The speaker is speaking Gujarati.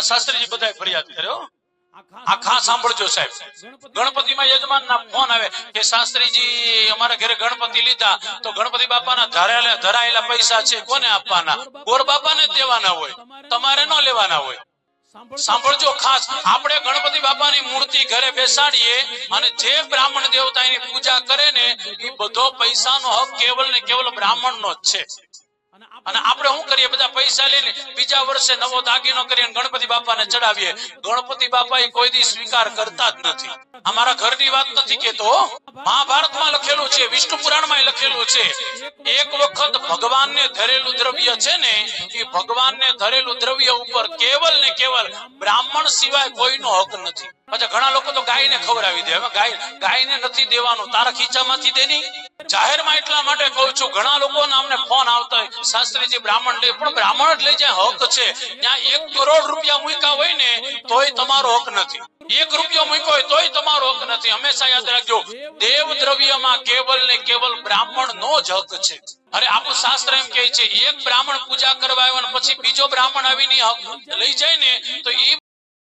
શાસ્ત્રીજી બધા ફરિયાદ કર્યો આખા સાંભળજો સાહેબ ગણપતિમાં યજમાનના ફોન આવે કે શાસ્ત્રીજી અમારા ઘરે ગણપતિ લીધા તો ગણપતિ બાપાના ધરાયેલા પૈસા છે કોને આપવાના ગોર બાપાને દેવાના હોય તમારે ન લેવાના હોય સાંભળજો ખાસ આપણે ગણપતિ બાપાની મૂર્તિ ઘરે બેસાડીએ અને જે બ્રાહ્મણ દેવતાની પૂજા કરે ને એ બધો પૈસાનો હક કેવલ ને કેવલ બ્રાહ્મણનો જ છે અને આપણે શું કરીએ બધા પૈસા લઈને બીજા વર્ષે નવો દાગીનો કરીને ગણપતિ બાપાને ચડાવીએ ગણપતિ બાપા એ કોઈ દી સ્વીકાર કરતા જ નથી અમારા ઘરની વાત નથી કેતો મહાભારતમાં લખેલું છે વિષ્ણુ પુરાણમાં લખેલું છે એક વખત ભગવાનને ધરેલું દ્રવ્ય છે ને એ ભગવાનને ધરેલું દ્રવ્ય ઉપર કેવલ ને કેવલ બ્રાહ્મણ સિવાય કોઈનો હક નથી પછી ઘણા લોકો તો ગાયને ખવડાવી દે હવે ગાયને નથી દેવાનું તારા ખીચામાંથી દેની જાહેરમાં એટલા માટે કહું છું ઘણા લોકોના અમને ફોન આવતા હોય શાસ્ત્રીજી બ્રાહ્મણ લે પણ બ્રાહ્મણ જ લઈ જાય હક છે ત્યાં 1 કરોડ રૂપિયા મૂક્યા હોય ને તોય તમારો હક નથી 1 રૂપિયો મૂક્યો હોય તોય તમારો હક નથી હંમેશા યાદ રાખજો દેવ દ્રવ્યમાં કેવલ ને કેવલ બ્રાહ્મણ નો જ હક છે અરે આપણું શાસ્ત્ર એમ કહે છે એક બ્રાહ્મણ પૂજા કરવા આવ્યો ને પછી બીજો બ્રાહ્મણ આવીને હક લઈ જાય ને તો એ